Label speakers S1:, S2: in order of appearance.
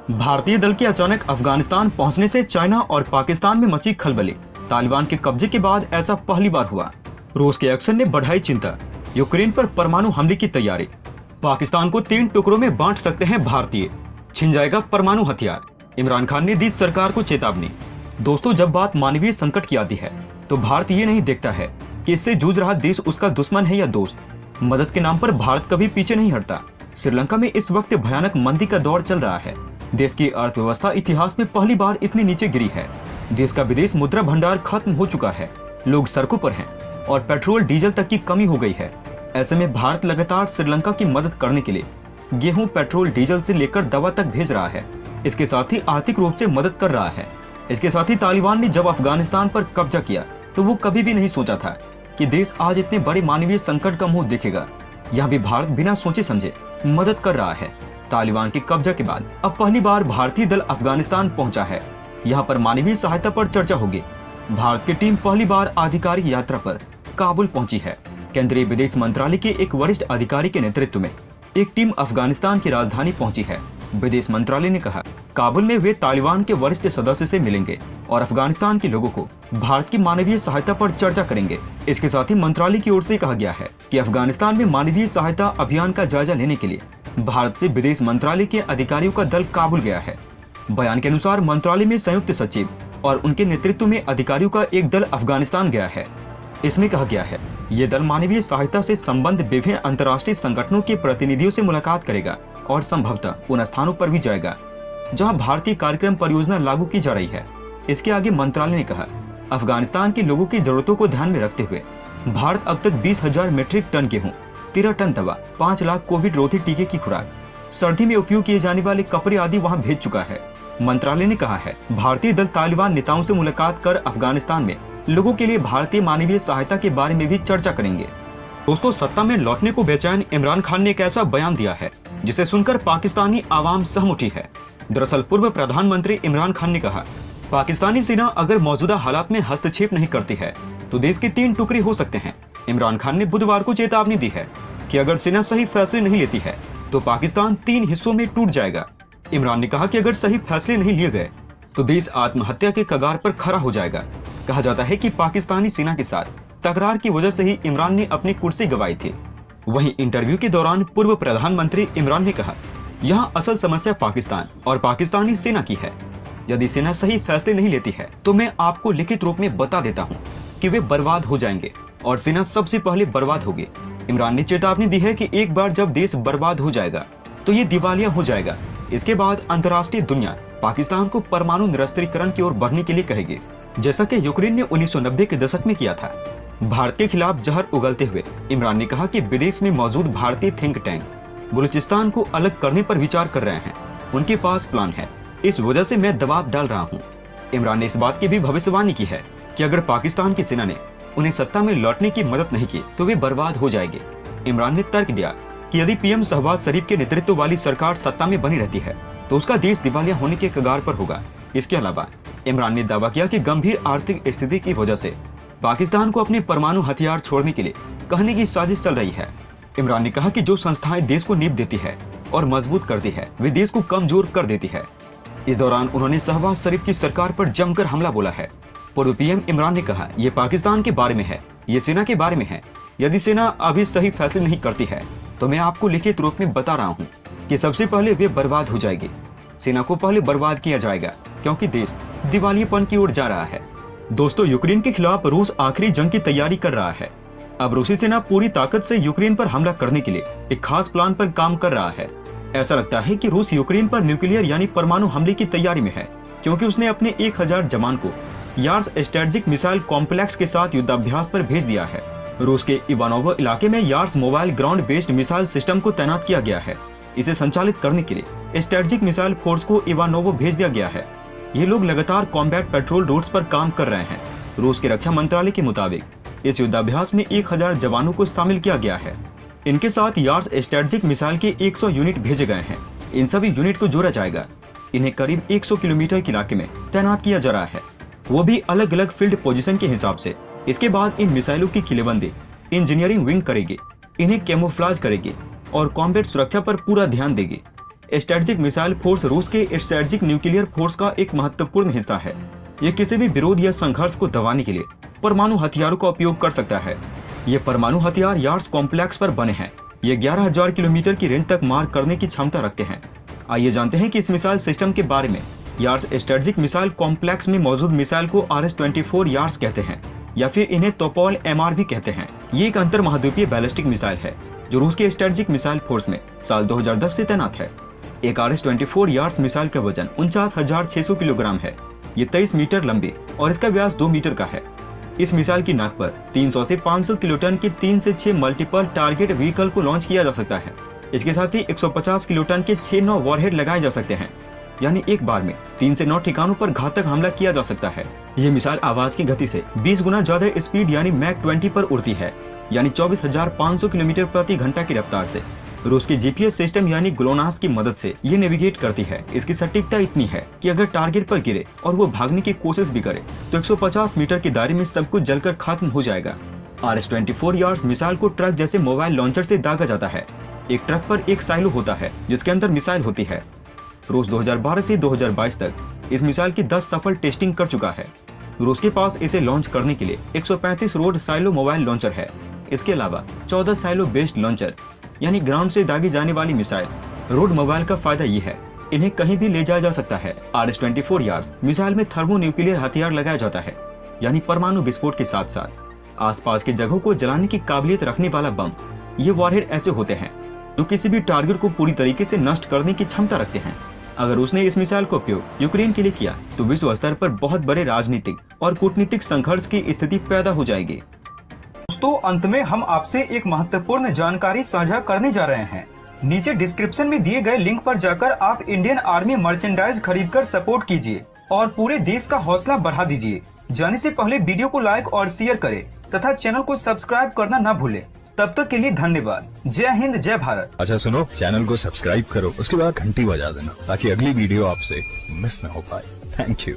S1: भारतीय दल के अचानक अफगानिस्तान पहुंचने से चाइना और पाकिस्तान में मची खलबली। तालिबान के कब्जे के बाद ऐसा पहली बार हुआ। रूस के एक्शन ने बढ़ाई चिंता। यूक्रेन पर परमाणु हमले की तैयारी। पाकिस्तान को 3 टुकड़ों में बांट सकते हैं भारतीय। छिन जाएगा परमाणु हथियार। इमरान खान ने दी सरकार को चेतावनी। दोस्तों, जब बात मानवीय संकट की आती है तो भारत ये नहीं देखता है कि इससे जूझ रहा देश उसका दुश्मन है या दोस्त। मदद के नाम पर भारत कभी पीछे नहीं हटता। श्रीलंका में इस वक्त भयानक मंदी का दौर चल रहा है। देश की अर्थव्यवस्था इतिहास में पहली बार इतनी नीचे गिरी है। देश का विदेश मुद्रा भंडार खत्म हो चुका है। लोग सड़कों पर हैं और पेट्रोल डीजल तक की कमी हो गई है। ऐसे में भारत लगातार श्रीलंका की मदद करने के लिए गेहूं, पेट्रोल, डीजल से लेकर दवा तक भेज रहा है। इसके साथ ही आर्थिक रूप से मदद कर रहा है। इसके साथ ही तालिबान ने जब अफगानिस्तान पर कब्जा किया तो वो कभी भी नहीं सोचा था कि देश आज इतने बड़े मानवीय संकट का मुंह देखेगा। यहाँ भी भारत बिना सोचे समझे मदद कर रहा है। तालिबान के कब्जा के बाद अब पहली बार भारतीय दल अफगानिस्तान पहुंचा है। यहाँ पर मानवीय सहायता पर चर्चा होगी। भारत की टीम पहली बार आधिकारिक यात्रा पर काबुल पहुंची है। केंद्रीय विदेश मंत्रालय के एक वरिष्ठ अधिकारी के नेतृत्व में एक टीम अफगानिस्तान की राजधानी पहुंची है। विदेश मंत्रालय ने कहा, काबुल में वे तालिबान के वरिष्ठ सदस्य से मिलेंगे और अफगानिस्तान के लोगों को भारत की मानवीय सहायता पर चर्चा करेंगे। इसके साथ ही मंत्रालय की ओर से कहा गया है कि अफगानिस्तान में मानवीय सहायता अभियान का जायजा लेने के लिए भारत से विदेश मंत्रालय के अधिकारियों का दल काबुल गया है। बयान के अनुसार मंत्रालय में संयुक्त सचिव और उनके नेतृत्व में अधिकारियों का एक दल अफगानिस्तान गया है। इसमें कहा गया है, ये दल मानवीय सहायता से संबंध विभिन्न अंतर्राष्ट्रीय संगठनों के प्रतिनिधियों से मुलाकात करेगा और संभवतः उन स्थानों पर भी जाएगा जहां भारतीय कार्यक्रम परियोजना लागू की जा रही है। इसके आगे मंत्रालय ने कहा, अफगानिस्तान के लोगों की जरूरतों को ध्यान में रखते हुए भारत अब तक 20,000 मीट्रिक टन गेहूं, 13 टन दवा, 5 लाख कोविड रोधी टीके की खुराक, सर्दी में उपयोग किए जाने वाले कपड़े आदि वहां भेज चुका है। मंत्रालय ने कहा है, भारतीय दल तालिबान नेताओं से मुलाकात कर अफगानिस्तान में लोगों के लिए भारतीय मानवीय सहायता के बारे में भी चर्चा करेंगे। दोस्तों, सत्ता में लौटने को बेचैन इमरान खान ने एक ऐसा बयान दिया है जिसे सुनकर पाकिस्तानी आवाम सहम उठी है। दरअसल पूर्व प्रधानमंत्री इमरान खान ने कहा, पाकिस्तानी सेना अगर मौजूदा हालात में हस्तक्षेप नहीं करती है तो देश के 3 टुकड़े हो सकते हैं। इमरान खान ने बुधवार को चेतावनी दी है कि अगर सेना सही फैसले नहीं लेती है तो पाकिस्तान 3 हिस्सों में टूट जाएगा। इमरान ने कहा कि अगर सही फैसले नहीं लिए गए तो देश आत्महत्या के कगार पर खड़ा हो जाएगा। कहा जाता है कि पाकिस्तानी सेना के साथ तकरार की वजह से ही इमरान ने अपनी कुर्सी गंवाई थी। वहीं इंटरव्यू के दौरान पूर्व प्रधानमंत्री इमरान ने कहा, यहाँ असल समस्या पाकिस्तान और पाकिस्तानी सेना की है। यदि सेना सही फैसले नहीं लेती है तो मैं आपको लिखित रूप में बता देता हूँ कि वे बर्बाद हो जाएंगे और सेना सबसे पहले बर्बाद होगी। इमरान ने चेतावनी दी है कि एक बार जब देश बर्बाद हो जाएगा तो ये दिवालिया हो जाएगा। इसके बाद अंतर्राष्ट्रीय दुनिया पाकिस्तान को परमाणु निरस्त्रीकरण की ओर बढ़ने के लिए कहेगी, जैसा कि यूक्रेन ने 1990 के दशक में किया था। भारत के खिलाफ जहर उगलते हुए इमरान ने कहा कि विदेश में मौजूद भारतीय थिंक टैंक बलूचिस्तान को अलग करने पर विचार कर रहे हैं। उनके पास प्लान है, इस वजह से मैं दबाव डाल रहा हूँ। इमरान ने इस बात की भी भविष्यवाणी की है कि अगर पाकिस्तान की सेना ने उन्हें सत्ता में लौटने की मदद नहीं की तो वे बर्बाद हो जाएंगे। इमरान ने तर्क दिया कि यदि पीएम शहबाज शरीफ के नेतृत्व वाली सरकार सत्ता में बनी रहती है तो उसका देश दिवालिया होने के कगार पर होगा। इसके अलावा इमरान ने दावा किया कि गंभीर आर्थिक स्थिति की वजह से पाकिस्तान को अपने परमाणु हथियार छोड़ने के लिए कहने की साजिश चल रही है। इमरान ने कहा कि जो संस्थाएं देश को नींव देती है और मजबूत करती है वे देश को कमजोर कर देती है। इस दौरान उन्होंने शहबाज शरीफ की सरकार पर जमकर हमला बोला है। पूर्व पीएम इमरान ने कहा, ये पाकिस्तान के बारे में है, ये सेना के बारे में है। यदि सेना अभी सही फैसले नहीं करती है तो मैं आपको लिखित रूप में बता रहा हूँ कि सबसे पहले वे बर्बाद हो जाएगी। सेना को पहले बर्बाद किया जाएगा क्योंकि देश दिवालियेपन की ओर जा रहा है। दोस्तों, यूक्रेन के खिलाफ रूस आखिरी जंग की तैयारी कर रहा है। अब रूसी सेना पूरी ताकत से यूक्रेन पर हमला करने के लिए एक खास प्लान पर काम कर रहा है। ऐसा लगता है कि रूस यूक्रेन पर न्यूक्लियर यानी परमाणु हमले की तैयारी में है, क्योंकि उसने अपने 1000 जवान को यार्स स्ट्रेटेजिक मिसाइल कॉम्प्लेक्स के साथ युद्धाभ्यास पर भेज दिया है। रूस के इवानोवो इलाके में Yars mobile ground based missile system को तैनात किया गया है। इसे संचालित करने के लिए स्ट्रेटेजिक मिसाइल फोर्स को इवानोवो भेज दिया गया है। ये लोग लगातार कॉम्बैट पेट्रोल रूट्स पर काम कर रहे हैं। रूस के रक्षा मंत्रालय के मुताबिक इस युद्धाभ्यास में 1000 जवानों को शामिल किया गया है। इनके साथ यार्स स्ट्रेटेजिक मिसाइल के 100 यूनिट भेजे गए हैं। इन सभी यूनिट को जोड़ा जाएगा। इन्हें करीब 100 किलोमीटर के इलाके में तैनात किया जा रहा है, वो भी अलग अलग फील्ड पोजीशन के हिसाब से। इसके बाद इन मिसाइलों की किलेबंदी इंजीनियरिंग विंग करेगी, इन्हें कैमोफ्लाज करेगी और कॉम्बैट सुरक्षा पर पूरा ध्यान देगी। स्ट्रेटेजिक मिसाइल फोर्स रूस के स्ट्रेटेजिक न्यूक्लियर फोर्स का एक महत्वपूर्ण हिस्सा है। ये किसी भी विरोध या संघर्ष को दबाने के लिए परमाणु हथियारों का उपयोग कर सकता है। ये परमाणु हथियार यार्ड्स कॉम्प्लेक्स पर बने हैं। ये 11,000 किलोमीटर की रेंज तक मार करने की क्षमता रखते हैं। आइए जानते हैं कि इस मिसाइल सिस्टम के बारे में। यार्ड्स स्ट्रेटेजिक मिसाइल कॉम्प्लेक्स में मौजूद मिसाइल को RS-24 यार्ड्स कहते हैं या फिर इन्हें तोपोल MR भी कहते हैं। ये एक अंतर महाद्वीपीय बैलिस्टिक मिसाइल है जो रूस के स्ट्रेटेजिक मिसाइल फोर्स में साल 2010 से तैनात है। एक RS-24 यार्ड्स मिसाइल का वजन 49,600 किलोग्राम है। ये 23 मीटर लंबी और इसका व्यास 2 मीटर का है। इस मिसाइल की नाक पर 300 से 500 किलोटन के 3 से 6 मल्टीपल टारगेट व्हीकल को लॉन्च किया जा सकता है। इसके साथ ही 150 किलोटन के 6 9 वॉरहेड लगाए जा सकते हैं, यानी एक बार में 3 से 9 ठिकानों पर घातक हमला किया जा सकता है। यह मिसाइल आवाज की गति से 20 गुना ज्यादा स्पीड यानी मैक 20 पर उड़ती है, यानी 24,500 किलोमीटर प्रति घंटा की रफ्तार से। रूस की GPS सिस्टम यानी ग्लोनास की मदद से ये नेविगेट करती है। इसकी सटीकता इतनी है कि अगर टारगेट पर गिरे और वो भागने की कोशिश भी करे तो 150 मीटर के दायरे में सब कुछ जलकर खत्म हो जाएगा। RS-24 यार्ड्स मिसाइल को ट्रक जैसे मोबाइल लॉन्चर से दागा जाता है। एक ट्रक पर एक साइलो होता है जिसके अंदर मिसाइल होती है। रूस 2012 से 2022 तक इस मिसाइल की 10 सफल टेस्टिंग कर चुका है। रूस के पास इसे लॉन्च करने के लिए 135 रोड साइलो मोबाइल लॉन्चर है। इसके अलावा 14 साइलो बेस्ड लॉन्चर यानी ग्राउंड से दागी जाने वाली मिसाइल। रोड मोबाइल का फायदा ये है, इन्हें कहीं भी ले जाया जा सकता है। RS-24 यार्ड्स मिसाइल में थर्मो न्यूक्लियर हथियार लगाया जाता है, यानी परमाणु विस्फोट के साथ साथ आसपास की जगहों को जलाने की काबिलियत रखने वाला बम। ये वॉरहेड ऐसे होते हैं जो किसी भी टारगेट को पूरी तरीके से नष्ट करने की क्षमता रखते हैं। अगर उसने इस मिसाइल का उपयोग यूक्रेन के लिए किया तो विश्व स्तर पर बहुत बड़े राजनीतिक और कूटनीतिक संघर्ष की स्थिति पैदा हो जाएगी। दोस्तों, अंत में हम आपसे एक महत्वपूर्ण जानकारी साझा करने जा रहे हैं। नीचे डिस्क्रिप्शन में दिए गए लिंक पर जाकर आप इंडियन आर्मी मर्चेंडाइज खरीदकर सपोर्ट कीजिए और पूरे देश का हौसला बढ़ा दीजिए। जाने से पहले वीडियो को लाइक और शेयर करें तथा चैनल को सब्सक्राइब करना न भूलें। तब तक के लिए धन्यवाद। जय हिंद, जय भारत।
S2: अच्छा सुनो, चैनल को सब्सक्राइब करो, उसके बाद घंटी बजा देना ताकि अगली वीडियो आपसे मिस न हो पाए। Thank you.